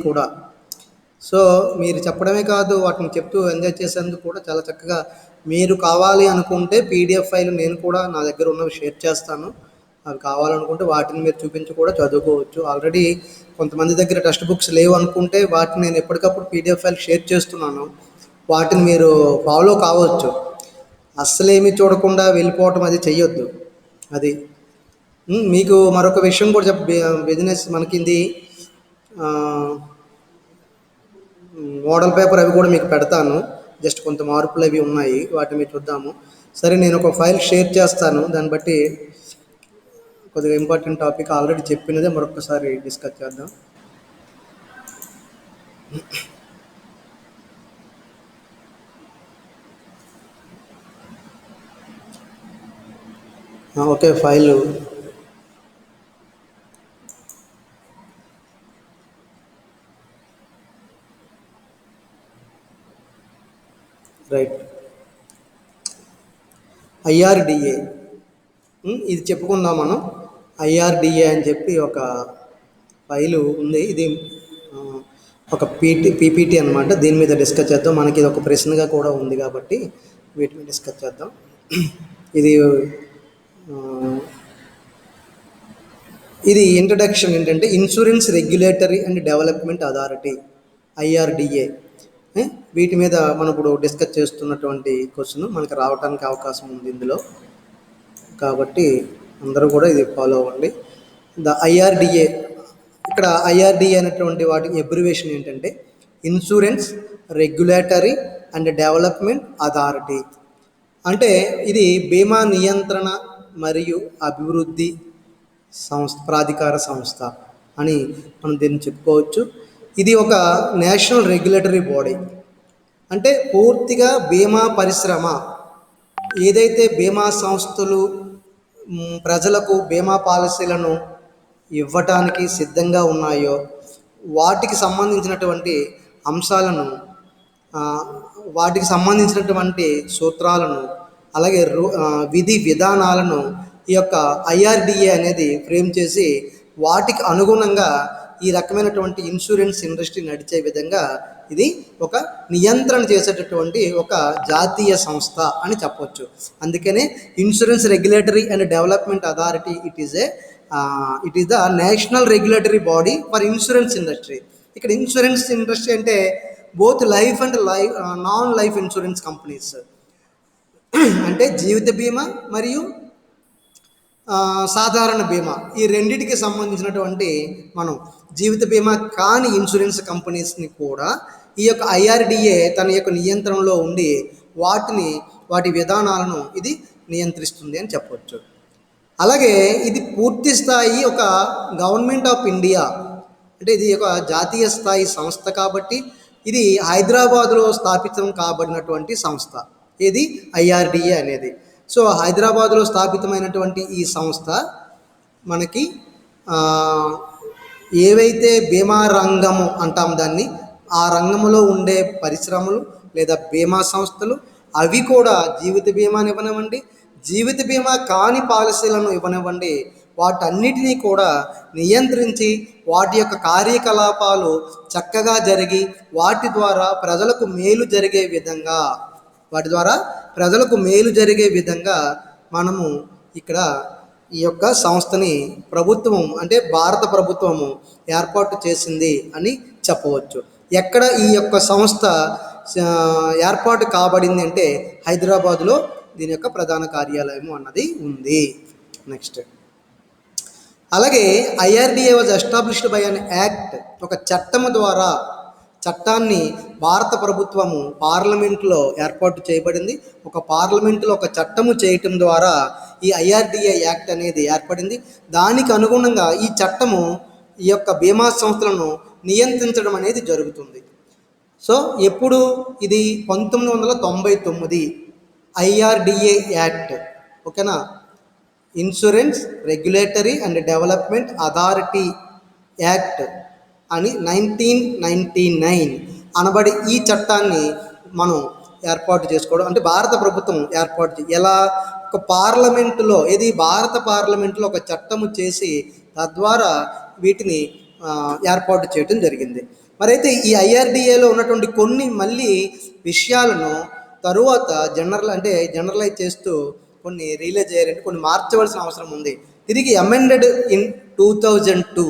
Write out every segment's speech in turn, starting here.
కూడా. సో మీరు చెప్పడమే కాదు, వాటిని చెప్తూ ఎంజాయ్ చేసేందుకు కూడా చాలా చక్కగా మీరు కావాలి అనుకుంటే పీడిఎఫ్ ఫైల్ నేను కూడా నా దగ్గర ఉన్నవి షేర్ చేస్తాను. అవి కావాలనుకుంటే వాటిని మీరు చూపించి కూడా చదువుకోవచ్చు. ఆల్రెడీ కొంతమంది దగ్గర టెక్స్ట్ బుక్స్ లేవు అనుకుంటే వాటిని నేను ఎప్పటికప్పుడు పీడిఎఫ్ ఫైల్ షేర్ చేస్తున్నాను. వాటిని మీరు ఫాలో కావచ్చు. అస్సలేమీ చూడకుండా వెళ్ళిపోవటం అది చెయ్యొద్దు. అది మీకు మరొక విషయం కూడా బిజినెస్ మనకిది మోడల్ పేపర్ అవి కూడా మీకు పెడతాను. జస్ట్ కొంత మార్పులు అవి ఉన్నాయి, వాటిని మీరు చూద్దాము. సరే, నేను ఒక ఫైల్ షేర్ చేస్తాను. దాన్ని బట్టి కొద్దిగా ఇంపార్టెంట్ టాపిక్ ఆల్రెడీ చెప్పినదే మరొకసారి డిస్కస్ చేద్దాం. Okay, file right. ఐఆర్డిఏ ఇది చెప్పుకుందాం మనం. ఐఆర్డిఏ అని చెప్పి ఒక ఫైలు ఉంది. ఇది ఒక పీపీటీ అనమాట. దీని మీద డిస్కస్ చేద్దాం. మనకి ఇది ఒక ప్రశ్నగా కూడా ఉంది కాబట్టి వీటిని డిస్కస్ చేద్దాం. ఇది ఇంట్రడక్షన్ ఏంటంటే insurance regulatory and development authority, IRDA. వీటి మీద మనం ఇప్పుడు డిస్కస్ చేస్తున్నటువంటి క్వశ్చన్ మనకి రావడానికి అవకాశం ఉంది ఇందులో. కాబట్టి అందరూ కూడా ఇది ఫాలో అవ్వండి. ద ఐఆర్డిఏ, ఇక్కడ ఐఆర్డిఏ అనేటువంటి వాటి అబ్రివేషన్ ఏంటంటే insurance regulatory and development authority. అంటే ఇది బీమా నియంత్రణ మరియు అభివృద్ధి ప్రాధికార సంస్థ అని మనం దీన్ని చెప్పుకోవచ్చు. ఇది ఒక నేషనల్ రెగ్యులేటరీ బాడీ. అంటే పూర్తిగా బీమా పరిశ్రమ ఏదైతే బీమా సంస్థలు ప్రజలకు బీమా పాలసీలను ఇవ్వటానికి సిద్ధంగా ఉన్నాయో వాటికి సంబంధించినటువంటి అంశాలను, వాటికి సంబంధించినటువంటి సూత్రాలను, అలాగే విధి విధానాలను ఈ యొక్క ఐఆర్డిఏ అనేది ఫ్రేమ్ చేసి వాటికి అనుగుణంగా ఈ రకమైనటువంటి ఇన్సూరెన్స్ ఇండస్ట్రీ నడిచే విధంగా ఇది ఒక నియంత్రణ చేసేటటువంటి ఒక జాతీయ సంస్థ అని చెప్పవచ్చు. అందుకనే insurance regulatory and development authority it is the national regulatory body for insurance industry. ఇక్కడ ఇన్సూరెన్స్ ఇండస్ట్రీ అంటే both life and non life insurance companies. అంటే జీవిత బీమా మరియు సాధారణ బీమా, ఈ రెండింటికి సంబంధించినటువంటి మనం జీవిత బీమా కాని ఇన్సూరెన్స్ కంపెనీస్ని కూడా ఈ యొక్క ఐఆర్డిఏ తన యొక్క నియంత్రణలో ఉండి వాటి విధానాలను ఇది నియంత్రిస్తుంది అని చెప్పవచ్చు. అలాగే ఇది పూర్తి స్థాయి ఒక గవర్నమెంట్ ఆఫ్ ఇండియా, అంటే ఇది ఒక జాతీయ స్థాయి సంస్థ కాబట్టి ఇది హైదరాబాదులో స్థాపితం కాబడినటువంటి సంస్థ ఇది ఐఆర్డిఏ అనేది. సో హైదరాబాదులో స్థాపితమైనటువంటి ఈ సంస్థ మనకి ఏవైతే బీమా రంగము అంటాం దాన్ని, ఆ రంగంలో ఉండే పరిశ్రమలు లేదా బీమా సంస్థలు అవి కూడా జీవిత బీమాని ఇవ్వనివ్వండి, జీవిత బీమా కాని పాలసీలను ఇవ్వనివ్వండి, వాటన్నిటినీ కూడా నియంత్రించి వాటి యొక్క కార్యకలాపాలు చక్కగా జరిగి వాటి ద్వారా ప్రజలకు మేలు జరిగే విధంగా మనము ఇక్కడ ఈ యొక్క సంస్థని ప్రభుత్వం అంటే భారత ప్రభుత్వము ఏర్పాటు చేసింది అని చెప్పవచ్చు. ఎక్కడ ఈ యొక్క సంస్థ ఏర్పాటు కాబడింది అంటే హైదరాబాదులో దీని యొక్క ప్రధాన కార్యాలయం అన్నది ఉంది. నెక్స్ట్, అలాగే IRDA was established by an act, ఒక చట్టము ద్వారా చట్టాన్ని భారత ప్రభుత్వము పార్లమెంట్లో ఏర్పాటు చేయబడింది. ఒక పార్లమెంట్లో ఒక చట్టము చేయటం ద్వారా ఈ ఐఆర్డిఏ యాక్ట్ అనేది ఏర్పడింది. దానికి అనుగుణంగా ఈ చట్టము ఈ యొక్క బీమా సంస్థలను నియంత్రించడం అనేది జరుగుతుంది. సో ఎప్పుడు ఇది 1999 ఐఆర్డిఏ యాక్ట్, ఓకేనా, insurance regulatory and development authority act అని 1999 అనబడి ఈ చట్టాన్ని మనం ఏర్పాటు చేసుకోవడం, అంటే భారత ప్రభుత్వం ఎలా ఒక పార్లమెంటులో భారత పార్లమెంటులో ఒక చట్టము చేసి తద్వారా వీటిని ఏర్పాటు చేయడం జరిగింది. మరైతే ఈ ఐఆర్డిఏలో ఉన్నటువంటి కొన్ని మళ్ళీ విషయాలను తరువాత జనరలైజ్ చేస్తూ కొన్ని రియలైజ్ అయ్యారంటే కొన్ని మార్చవలసిన అవసరం ఉంది. తిరిగి అమెండెడ్ ఇన్ 2002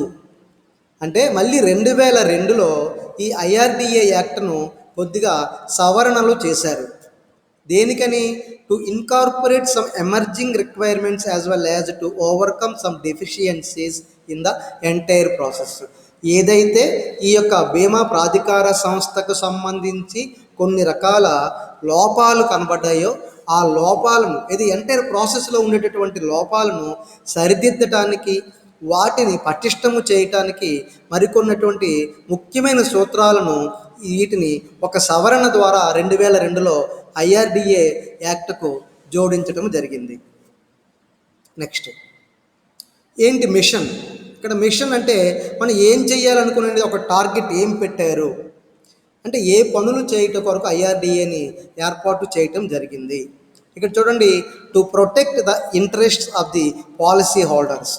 అంటే మళ్ళీ 2002లో ఈ ఐఆర్డిఏ యాక్ట్ను కొద్దిగా సవరణలు చేశారు. దేనికని? To incorporate some emerging requirements as well as to overcome some deficiencies in the entire process. ఏదైతే ఈ యొక్క బీమా ప్రాధికార సంస్థకు సంబంధించి కొన్ని రకాల లోపాలు కనబడ్డాయో ఆ లోపాలను ఎంటైర్ ప్రాసెస్లో ఉండేటటువంటి లోపాలను సరిదిద్దటానికి, వాటిని పటిష్టము చేయటానికి మరికొన్నటువంటి ముఖ్యమైన సూత్రాలను వీటిని ఒక సవరణ ద్వారా 2002లో ఐఆర్డిఏ యాక్ట్కు జోడించడం జరిగింది. నెక్స్ట్ ఏంటి మిషన్? ఇక్కడ మిషన్ అంటే మనం ఏం చేయాలనుకునేది ఒక టార్గెట్ ఏం పెట్టారు అంటే ఏ పనులు చేయటం కొరకు ఐఆర్డిఏని ఏర్పాటు చేయటం జరిగింది. ఇక్కడ చూడండి, to protect the interests of the policy holders.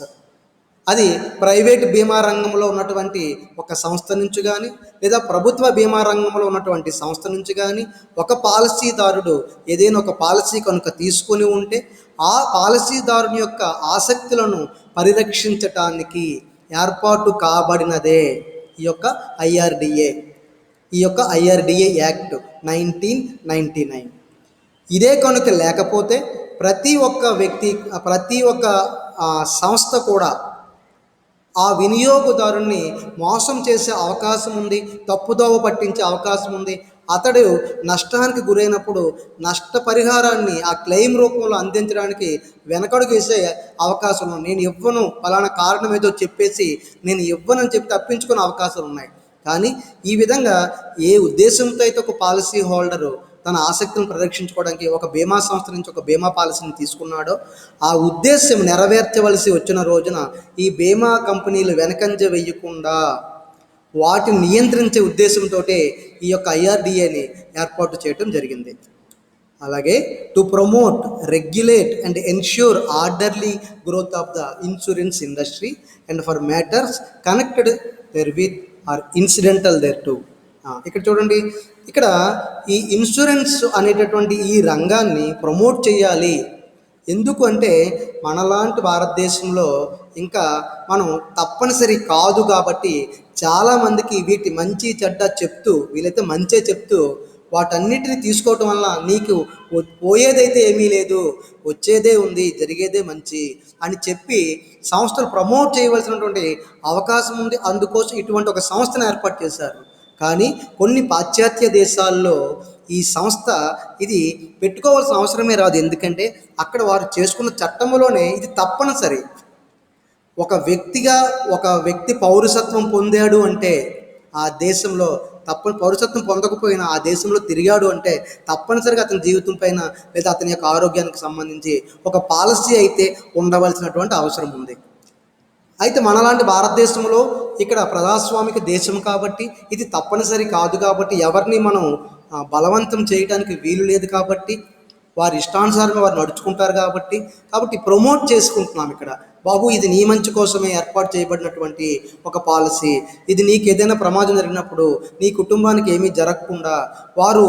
అది ప్రైవేట్ బీమా రంగంలో ఉన్నటువంటి ఒక సంస్థ నుంచి కానీ లేదా ప్రభుత్వ బీమా రంగంలో ఉన్నటువంటి సంస్థ నుంచి కానీ ఒక పాలసీదారుడు ఏదైనా ఒక పాలసీ కనుక తీసుకొని ఉంటే ఆ పాలసీదారుని యొక్క ఆసక్తులను పరిరక్షించటానికి ఏర్పాటు కాబడినదే ఈ యొక్క ఐఆర్డిఏ యాక్ట్ 1999. ఇదే కనుక లేకపోతే ప్రతి ఒక్క వ్యక్తి, ప్రతి ఒక్క సంస్థ కూడా ఆ వినియోగదారుణ్ణి మోసం చేసే అవకాశం ఉంది, తప్పుదోవ పట్టించే అవకాశం ఉంది. అతడు నష్టానికి గురైనప్పుడు నష్టపరిహారాన్ని ఆ క్లెయిమ్ రూపంలో అందించడానికి వెనకడుగు వేసే అవకాశం ఉంది. నేను ఇవ్వను, ఫలానా కారణం ఏదో చెప్పేసి నేను ఇవ్వనని చెప్పి తప్పించుకునే అవకాశాలు ఉన్నాయి. కానీ ఈ విధంగా ఏ ఉద్దేశంతో అయితే ఒక పాలసీ హోల్డరు తన ఆసక్తిని పరిరక్షించుకోవడానికి ఒక బీమా సంస్థ నుంచి ఒక బీమా పాలసీని తీసుకున్నాడో ఆ ఉద్దేశం నెరవేర్చవలసి వచ్చిన రోజున ఈ బీమా కంపెనీలు వెనకంజ వేయకుండా వాటిని నియంత్రించే ఉద్దేశంతో ఈ యొక్క ఐఆర్డిఏని ఏర్పాటు చేయడం జరిగింది. అలాగే to promote, regulate and ensure orderly growth of the insurance industry and for matters connected therewith or incidental thereto. ఇక్కడ చూడండి, ఇక్కడ ఈ ఇన్సూరెన్స్ అనేటటువంటి ఈ రంగాన్ని ప్రమోట్ చేయాలి. ఎందుకు అంటే మనలాంటి భారతదేశంలో ఇంకా మనం తప్పనిసరి కాదు కాబట్టి చాలామందికి వీటి మంచి చెడ్డ చెప్తూ, వీలైతే మంచే చెప్తూ వాటన్నిటిని తీసుకోవటం వల్ల నీకు పోయేదైతే ఏమీ లేదు, వచ్చేదే ఉంది, జరిగేదే మంచి అని చెప్పి సంస్థలు ప్రమోట్ చేయవలసినటువంటి అవకాశం ఉంది. అందుకోసం ఇటువంటి ఒక సంస్థను ఏర్పాటు చేశారు. కానీ కొన్ని పాశ్చాత్య దేశాల్లో ఈ సంస్థ ఇది పెట్టుకోవాల్సిన అవసరమే రాదు. ఎందుకంటే అక్కడ వారు చేసుకున్న చట్టంలోనే ఇది తప్పనిసరి. ఒక వ్యక్తి పౌరసత్వం పొందాడు అంటే ఆ దేశంలో పౌరసత్వం పొందకపోయినా ఆ దేశంలో తిరిగాడు అంటే తప్పనిసరిగా అతని జీవితం పైన లేదా అతని యొక్క ఆరోగ్యానికి సంబంధించి ఒక పాలసీ అయితే ఉండవలసినటువంటి అవసరం ఉంది. అయితే మనలాంటి భారతదేశంలో ఇక్కడ ప్రజాస్వామిక దేశం కాబట్టి ఇది తప్పనిసరి కాదు కాబట్టి ఎవరిని మనం బలవంతం చేయడానికి వీలు లేదు కాబట్టి వారి ఇష్టానుసారంగా వారు నడుచుకుంటారు కాబట్టి ప్రమోట్ చేసుకుంటున్నాం. ఇక్కడ బాబు ఇది నీ మంచి కోసమే ఏర్పాటు చేయబడినటువంటి ఒక పాలసీ. ఇది నీకు ఏదైనా ప్రమాదం జరిగినప్పుడు నీ కుటుంబానికి ఏమీ జరగకుండా, వారు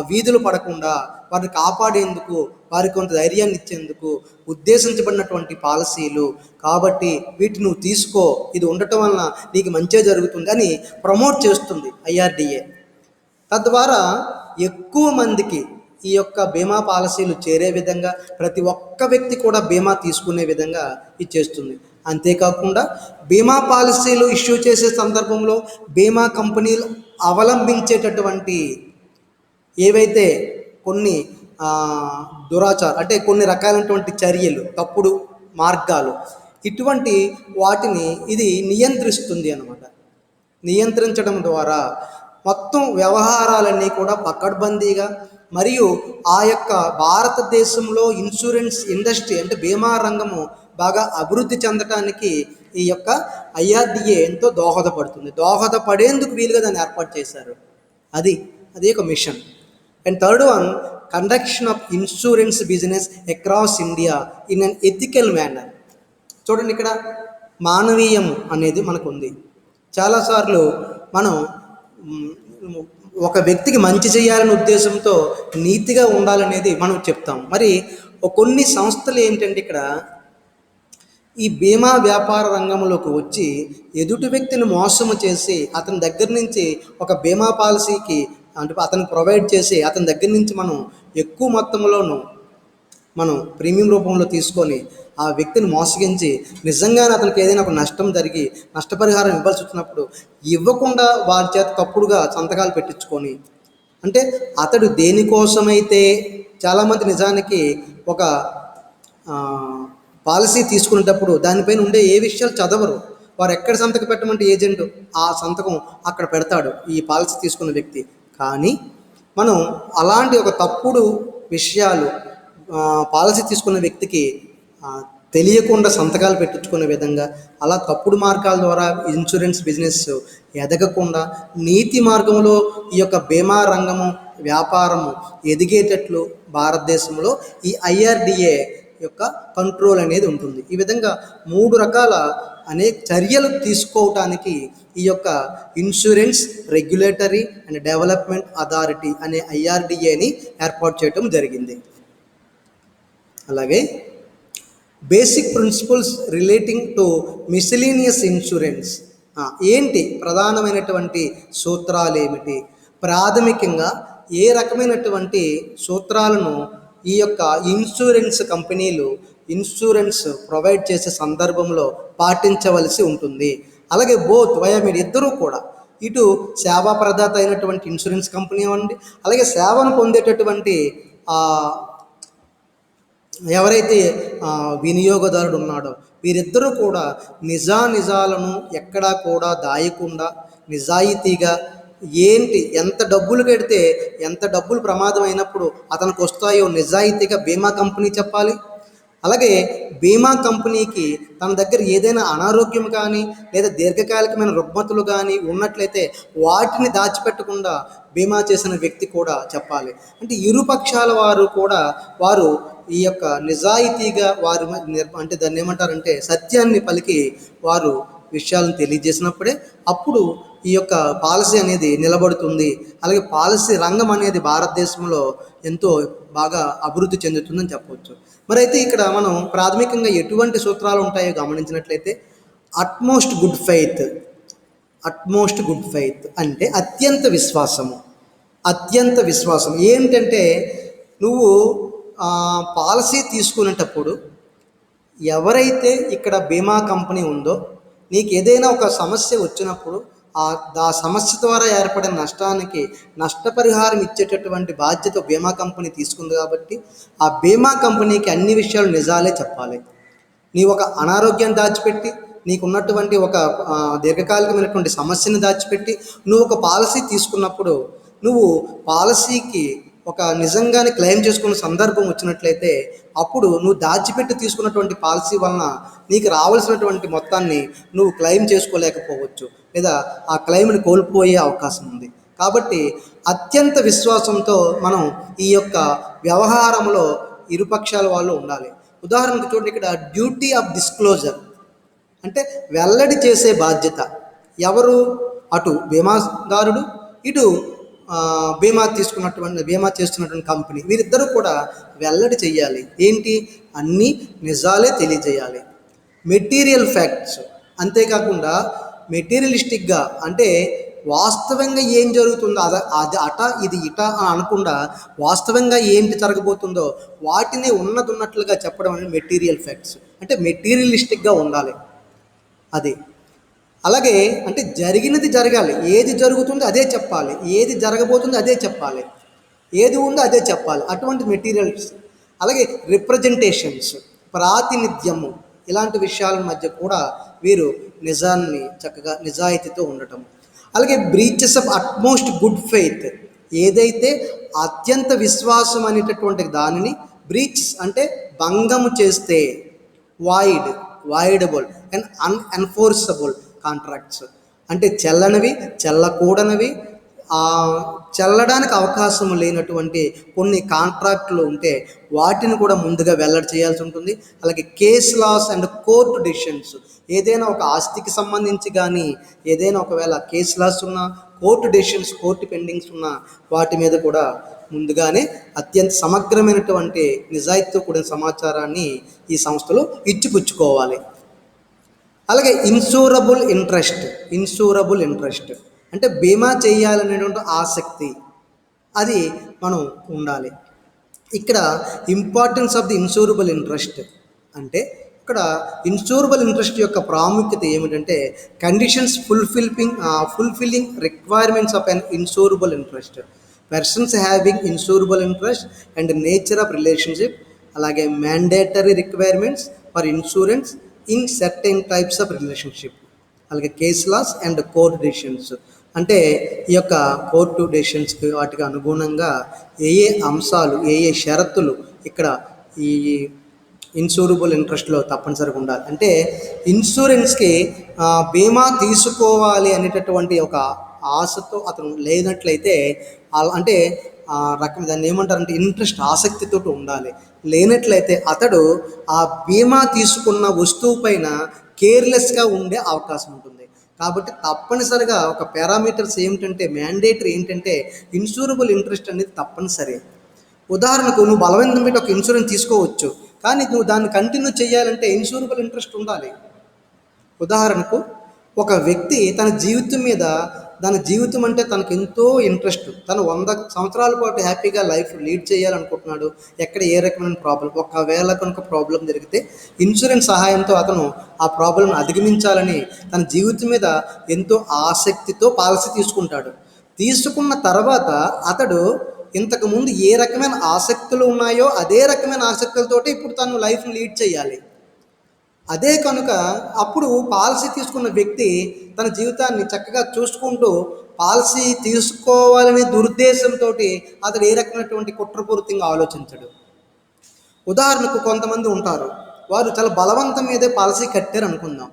వీధులు పడకుండా వారిని కాపాడేందుకు, వారికి కొంత ధైర్యాన్ని ఇచ్చేందుకు ఉద్దేశించబడినటువంటి పాలసీలు కాబట్టి వీటిని నువ్వు తీసుకో, ఇది ఉండటం వలన నీకు మంచే జరుగుతుంది అని ప్రమోట్ చేస్తుంది ఐఆర్డిఏ. తద్వారా ఎక్కువ మందికి ఈ యొక్క బీమా పాలసీలు చేరే విధంగా, ప్రతి ఒక్క వ్యక్తి కూడా బీమా తీసుకునే విధంగా ఇది చేస్తుంది. అంతేకాకుండా బీమా పాలసీలు ఇష్యూ చేసే సందర్భంలో బీమా కంపెనీలు అవలంబించేటటువంటి ఏవైతే కొన్ని కొన్ని రకాలైనటువంటి చర్యలు, తప్పుడు మార్గాలు, ఇటువంటి వాటిని ఇది నియంత్రిస్తుంది అన్నమాట. నియంత్రించడం ద్వారా మొత్తం వ్యవహారాలన్నీ కూడా పకడ్బందీగా మరియు ఆ యొక్క భారతదేశంలో ఇన్సూరెన్స్ ఇండస్ట్రీ అంటే బీమా రంగము బాగా అభివృద్ధి చెందటానికి ఈ యొక్క ఐఆర్డిఏ ఎంతో దోహదపడేందుకు వీలుగా దాన్ని ఏర్పాటు చేశారు. అది ఒక mission. And third one, conduction of insurance business across India in unethical manner. చూడండి, ఇక్కడ మానవీయం అనేది మనకు ఉంది. చాలాసార్లు మనం మ్, ఒక వ్యక్తికి మంచి చేయాలనే ఉద్దేశంతో నీతిగా ఉండాలనేది మనం చెప్తాం. మరి కొన్ని సంస్థలు ఏంటంటే ఇక్కడ ఈ బీమా వ్యాపార రంగంలోకి వచ్చి ఎదుటి వ్యక్తిని మోసము చేసి అతని దగ్గర నుంచి ఒక బీమా పాలసీకి అంటే అతనికి ప్రొవైడ్ చేసి అతని దగ్గర నుంచి మనం ఎక్కువ మొత్తంలోను మనం ప్రీమియం రూపంలో తీసుకొని ఆ వ్యక్తిని మోసగించి నిజంగానే అతనికి ఏదైనా ఒక నష్టం జరిగి నష్టపరిహారం ఇవ్వాల్సి వచ్చినప్పుడు ఇవ్వకుండా వారి చేత తప్పుడుగా సంతకాలు పెట్టించుకొని, అంటే అతడు దేనికోసమైతే చాలామంది నిజానికి ఒక ఆ, పాలసీ తీసుకునేటప్పుడు దానిపైన ఉండే ఏ విషయాలు చదవరు. వారు ఎక్కడ సంతకం పెట్టమంటే ఏజెంట్ ఆ సంతకం అక్కడ పెడతాడు ఈ పాలసీ తీసుకున్న వ్యక్తి. కానీ మనం అలాంటి ఒక తప్పుడు విషయాలు పాలసీ తీసుకున్న వ్యక్తికి ఆ, తెలియకుండా సంతకాలు పెట్టించుకునే విధంగా అలా తప్పుడు మార్గాల ద్వారా ఇన్సూరెన్స్ బిజినెస్ ఎదగకుండా నీతి మార్గంలో ఈ యొక్క బీమా రంగము వ్యాపారము ఎదిగేటట్లు భారతదేశంలో ఈ ఐఆర్డిఏ యొక్క కంట్రోల్ అనేది ఉంటుంది. ఈ విధంగా 3 రకాల అనేక చర్యలు తీసుకోవటానికి ఈ యొక్క insurance regulatory and development authority అనే ఐఆర్డిఏని ఏర్పాటు చేయడం జరిగింది. అలాగే basic principles relating to miscellaneous insurance ఏంటి, ప్రధానమైనటువంటి సూత్రాలు ఏమిటి, ప్రాథమికంగా ఏ రకమైనటువంటి సూత్రాలను ఈ యొక్క ఇన్సూరెన్స్ కంపెనీలు ఇన్సూరెన్స్ ప్రొవైడ్ చేసే సందర్భంలో పాటించవలసి ఉంటుంది. అలాగే బోత్ మీరు ఇద్దరూ కూడా ఇటు సేవా ప్రదాత అయినటువంటి ఇన్సూరెన్స్ కంపెనీ అవ్వండి, అలాగే సేవను పొందేటటువంటి ఎవరైతే వినియోగదారుడు ఉన్నాడో వీరిద్దరూ కూడా నిజాలను ఎక్కడా కూడా దాయకుండా నిజాయితీగా ఏంటి ఎంత డబ్బులు కడితే ఎంత డబ్బులు ప్రమాదం అయినప్పుడు అతనికి వస్తాయో నిజాయితీగా బీమా కంపెనీ చెప్పాలి. అలాగే బీమా కంపెనీకి తన దగ్గర ఏదైనా అనారోగ్యం కానీ లేదా దీర్ఘకాలికమైన రుగ్మతులు కానీ ఉన్నట్లయితే వాటిని దాచిపెట్టకుండా బీమా చేసిన వ్యక్తి కూడా చెప్పాలి. అంటే ఇరుపక్షాల వారు కూడా వారు ఈ యొక్క నిజాయితీగా వారు అంటే దాన్ని ఏమంటారంటే సత్యాన్ని పలికి వారు విషయాలను తెలియజేసినప్పుడే అప్పుడు ఈ యొక్క పాలసీ అనేది నిలబడుతుంది. అలాగే పాలసీ రంగం అనేది భారతదేశంలో ఎంతో బాగా అభివృద్ధి చెందుతుందని చెప్పవచ్చు. మరి అయితే ఇక్కడ మనం ప్రాథమికంగా ఎటువంటి సూత్రాలు ఉంటాయో గమనించినట్లయితే అట్మోస్ట్ గుడ్ ఫెయిత్ అంటే అత్యంత విశ్వాసం ఏంటంటే నువ్వు పాలసీ తీసుకునేటప్పుడు ఎవరైతే ఇక్కడ బీమా కంపెనీ ఉందో నీకు ఏదైనా ఒక సమస్య వచ్చినప్పుడు ఆ సమస్య ద్వారా ఏర్పడిన నష్టానికి నష్టపరిహారం ఇచ్చేటటువంటి బాధ్యత బీమా కంపెనీ తీసుకుంది. కాబట్టి ఆ బీమా కంపెనీకి అన్ని విషయాలు నిజాలే చెప్పాలి. నీ ఒక అనారోగ్యాన్ని దాచిపెట్టి నీకున్నటువంటి ఒక దీర్ఘకాలికమైనటువంటి సమస్యను దాచిపెట్టి నువ్వు ఒక పాలసీ తీసుకున్నప్పుడు నువ్వు పాలసీకి ఒక నిజంగానే క్లెయిమ్ చేసుకున్న సందర్భం వచ్చినట్లయితే అప్పుడు నువ్వు దాచిపెట్టి తీసుకున్నటువంటి పాలసీ వలన నీకు రావాల్సినటువంటి మొత్తాన్ని నువ్వు క్లెయిమ్ చేసుకోలేకపోవచ్చు లేదా ఆ క్లెయిమ్ని కోల్పోయే అవకాశం ఉంది. కాబట్టి అత్యంత విశ్వాసంతో మనం ఈ యొక్క వ్యవహారంలో ఇరుపక్షాల వాళ్ళు ఉండాలి. ఉదాహరణకు చూడండి, ఇక్కడ డ్యూటీ ఆఫ్ డిస్క్లోజర్ అంటే వెల్లడి చేసే బాధ్యత ఎవరు, అటు బీమాదారుడు ఇటు బీమా చేస్తున్నటువంటి కంపెనీ వీరిద్దరూ కూడా వెల్లడి చేయాలి. ఏంటి, అన్నీ నిజాలే తెలియజేయాలి. మెటీరియల్ ఫ్యాక్ట్స్ అంతేకాకుండా మెటీరియలిస్టిక్గా అంటే వాస్తవంగా ఏం జరుగుతుందో అది అట ఇది ఇట అని అనకుండా వాస్తవంగా ఏంటి జరగబోతుందో వాటిని ఉన్నట్లుగా చెప్పడం అనేది మెటీరియల్ ఫ్యాక్ట్స్. అంటే మెటీరియలిస్టిక్గా ఉండాలి అది. అలాగే అంటే జరిగినది జరగాలి, ఏది జరుగుతుందో అదే చెప్పాలి, ఏది జరగబోతుందో అదే చెప్పాలి, ఏది ఉందో అదే చెప్పాలి, అటువంటి మెటీరియల్స్. అలాగే రిప్రజెంటేషన్స్ ప్రాతినిధ్యము ఇలాంటి విషయాల మధ్య కూడా వీరు నిజాన్ని చక్కగా నిజాయితీతో ఉండటం. అలాగే breaches of utmost good faith ఏదైతే అత్యంత విశ్వాసం అనేటటువంటి దానిని బ్రీచ్ అంటే భంగము చేస్తే వాయిడబుల్ అండ్ అన్ఎన్ఫోర్సబుల్ కాంట్రాక్ట్స్ అంటే చెల్లనివి చెల్లకూడనివి ఆ చెల్లడానికి అవకాశం లేనటువంటి కొన్ని కాంట్రాక్టులు ఉంటే వాటిని కూడా ముందుగా వెల్లడి చేయాల్సి ఉంటుంది. అలాగే case laws and court decisions, ఏదైనా ఒక ఆస్తికి సంబంధించి కానీ ఏదైనా ఒకవేళ కేస్ లాస్ ఉన్నా, కోర్టు డెసిషన్స్, కోర్టు పెండింగ్స్ ఉన్నా వాటి మీద కూడా ముందుగానే అత్యంత సమగ్రమైనటువంటి నిజాయితీతో కూడిన సమాచారాన్ని ఈ సంస్థలో ఇచ్చిపుచ్చుకోవాలి. అలాగే ఇన్సూరబుల్ ఇంట్రెస్ట్ అంటే బీమా చేయాలనేటువంటి ఆసక్తి, అది మనం ఉండాలి. ఇక్కడ importance of the insurable interest అంటే ఇక్కడ ఇన్సూరబుల్ ఇంట్రెస్ట్ యొక్క ప్రాముఖ్యత ఏమిటంటే conditions fulfilling requirements of an insurable interest, persons having insurable interest and nature of relationship, అలాగే mandatory requirements for insurance in certain types of relationship, అలాగే case laws and court decisions అంటే ఈ యొక్క court డెసిషన్స్కి వాటికి అనుగుణంగా ఏ అంశాలు, ఏ షరతులు ఇక్కడ ఈ ఇన్సూరబుల్ ఇంట్రెస్ట్లో తప్పనిసరిగా ఉండాలి. అంటే ఇన్సూరెన్స్కి బీమా తీసుకోవాలి అనేటటువంటి ఒక ఆశతో అతను లేనట్లయితే అంటే రకం దాన్ని ఏమంటారంటే ఇంట్రెస్ట్, ఆసక్తితో ఉండాలి. లేనట్లయితే అతడు ఆ బీమా తీసుకున్న వస్తువు పైన కేర్లెస్గా ఉండే అవకాశం ఉంటుంది. కాబట్టి తప్పనిసరిగా ఒక పారామీటర్స్ ఏమిటంటే, మ్యాండేటరీ ఏంటంటే ఇన్సూరబుల్ ఇంట్రెస్ట్ అనేది తప్పనిసరి. ఉదాహరణకు నువ్వు బలవంతం పెట్టి ఒక ఇన్సూరెన్స్ తీసుకోవచ్చు, కానీ నువ్వు దాన్ని కంటిన్యూ చేయాలంటే ఇన్సూరబుల్ ఇంట్రెస్ట్ ఉండాలి. ఉదాహరణకు ఒక వ్యక్తి తన జీవితం మీద, దాని జీవితం అంటే తనకు ఎంతో ఇంట్రెస్ట్, తను 100 సంవత్సరాల పాటు హ్యాపీగా లైఫ్ లీడ్ చేయాలనుకుంటున్నాడు. ఎక్కడ ఏ రకమైన ప్రాబ్లం, ఒకవేళ కనుక ప్రాబ్లం జరిగితే ఇన్సూరెన్స్ సహాయంతో అతను ఆ ప్రాబ్లం అధిగమించాలని తన జీవితం మీద ఎంతో ఆసక్తితో పాలసీ తీసుకుంటాడు. తీసుకున్న తర్వాత అతడు ఇంతకుముందు ఏ రకమైన ఆసక్తులు ఉన్నాయో అదే రకమైన ఆసక్తులతోటి ఇప్పుడు తను లైఫ్ని లీడ్ చేయాలి. అదే కనుక అప్పుడు పాలసీ తీసుకున్న వ్యక్తి తన జీవితాన్ని చక్కగా చూసుకుంటూ పాలసీ తీసుకోవాలనే దురుద్దేశంతో అతడు ఏ రకమైనటువంటి కుట్రపూరితంగా ఆలోచించడు. ఉదాహరణకు కొంతమంది ఉంటారు, వారు చాలా బలవంతం మీదే పాలసీ కట్టారు అనుకుందాం.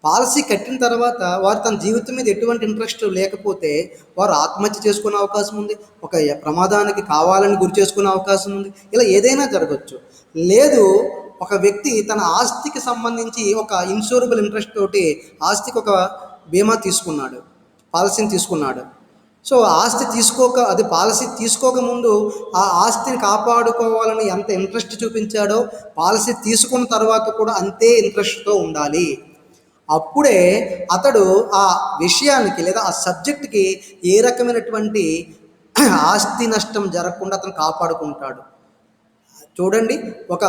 పాలసీ కట్టిన తర్వాత వారు తన జీవితం మీద ఎటువంటి ఇంట్రెస్ట్ లేకపోతే వారు ఆత్మహత్య చేసుకునే అవకాశం ఉంది, ఒక ప్రమాదానికి కావాలని గురి చేసుకునే అవకాశం ఉంది, ఇలా ఏదైనా జరగచ్చు. లేదు, ఒక వ్యక్తి తన ఆస్తికి సంబంధించి ఒక ఇన్సూరబుల్ ఇంట్రెస్ట్ తోటి ఆస్తికి ఒక బీమా తీసుకున్నాడు, పాలసీని తీసుకున్నాడు. సో పాలసీ తీసుకోకముందు ఆ ఆస్తిని కాపాడుకోవాలని ఎంత ఇంట్రెస్ట్ చూపించాడో పాలసీ తీసుకున్న తర్వాత కూడా అంతే ఇంట్రెస్ట్తో ఉండాలి. అప్పుడే అతడు ఆ విషయానికి లేదా ఆ సబ్జెక్ట్కి ఏ రకమైనటువంటి ఆస్తి నష్టం జరగకుండా అతను కాపాడుకుంటాడు. చూడండి, ఒక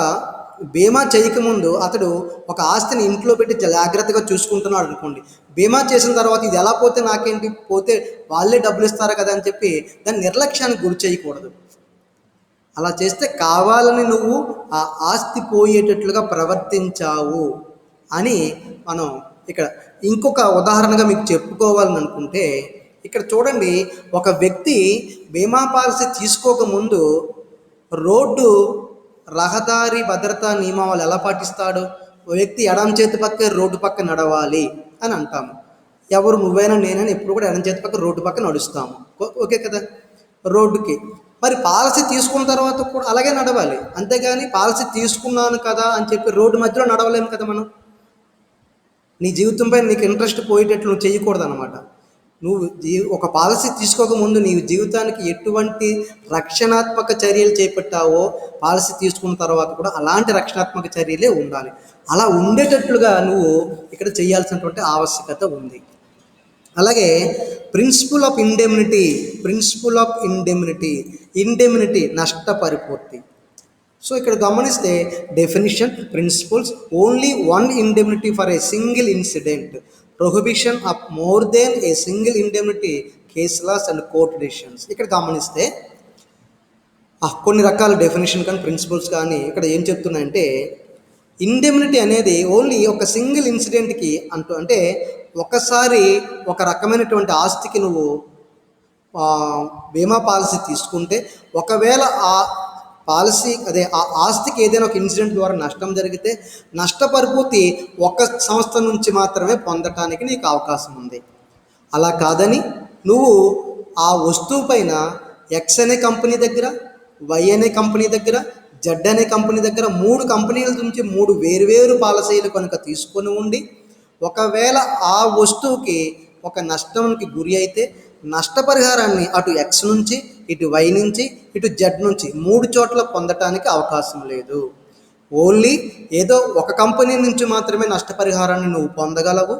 బీమా చేయకముందు అతడు ఒక ఆస్తిని ఇంట్లో పెట్టి జాగ్రత్తగా చూసుకుంటున్నాడు అనుకోండి. బీమా చేసిన తర్వాత ఇది ఎలా పోతే నాకేంటి, పోతే వాళ్ళే డబ్బులు ఇస్తారు కదా అని చెప్పి దాన్ని నిర్లక్ష్యానికి గురి చేయకూడదు. అలా చేస్తే కావాలని నువ్వు ఆ ఆస్తి పోయేటట్లుగా ప్రవర్తించావు అని మనం ఇక్కడ ఇంకొక ఉదాహరణగా మీకు చెప్పుకోవాలని అనుకుంటే, ఇక్కడ చూడండి, ఒక వ్యక్తి బీమా పాలసీ తీసుకోకముందు రోడ్డు రహదారి భద్రతా నియమాలు ఎలా పాటిస్తాడు? ఓ వ్యక్తి ఎడమ చేతి పక్క రోడ్డు పక్క నడవాలి అని అంటాము. ఎవరు, నువ్వైనా నేనైనా ఎప్పుడు కూడా ఎడమ చేతి పక్క రోడ్డు పక్క నడుస్తాము, ఓకే కదా, రోడ్డుకి. మరి పాలసీ తీసుకున్న తర్వాత కూడా అలాగే నడవాలి. అంతేగాని పాలసీ తీసుకున్నాను కదా అని చెప్పి రోడ్డు మధ్యలో నడవలేము కదా మనం. నీ జీవితంపై నీకు ఇంట్రెస్ట్ పోయేటట్లు నువ్వు చేయకూడదు అనమాట. నువ్వు ఒక పాలసీ తీసుకోకముందు నీ జీవితానికి ఎటువంటి రక్షణాత్మక చర్యలు చేపట్టావో పాలసీ తీసుకున్న తర్వాత కూడా అలాంటి రక్షణాత్మక చర్యలే ఉండాలి. అలా ఉండేటట్లుగా నువ్వు ఇక్కడ చేయాల్సినటువంటి ఆవశ్యకత ఉంది. అలాగే ప్రిన్సిపల్ ఆఫ్ ఇండెమ్నిటీ నష్టపరిపూర్తి. సో ఇక్కడ గమనిస్తే definition, principles, only one indemnity for a single incident, prohibition of more than a single indemnity, case laws and court decisions. ఇక్కడ గమనిస్తే కొన్ని రకాల డెఫినేషన్ కానీ ప్రిన్సిపల్స్ కానీ ఇక్కడ ఏం చెప్తున్నాయంటే, ఇండెమ్నిటీ అనేది ఓన్లీ ఒక సింగిల్ ఇన్సిడెంట్కి అంటే ఒకసారి ఒక రకమైనటువంటి ఆస్తికి నువ్వు బీమా పాలసీ తీసుకుంటే, ఒకవేళ ఆ పాలసీ ఆ ఆస్తికి ఏదైనా ఒక ఇన్సిడెంట్ ద్వారా నష్టం జరిగితే నష్టపరిపూర్తి ఒక సంస్థ నుంచి మాత్రమే పొందటానికి నీకు అవకాశం ఉంది. అలా కాదని నువ్వు ఆ ఆ వస్తువు పైన ఎక్స్ అనే కంపెనీ దగ్గర, వై అనే కంపెనీ దగ్గర, జెడ్ అనే కంపెనీ దగ్గర 3 కంపెనీల నుంచి 3 వేరువేరు పాలసీలు కనుక తీసుకొని ఉండి ఒకవేళ ఆ వస్తువుకి ఒక నష్టానికి గురి అయితే నష్టపరిహారాన్ని అటు ఎక్స్ నుంచి, ఇటు వై నుంచి, ఇటు జెడ్ నుంచి 3 చోట్ల పొందటానికి అవకాశం లేదు. ఓన్లీ ఏదో ఒక కంపెనీ నుంచి మాత్రమే నష్టపరిహారాన్ని నువ్వు పొందగలవు.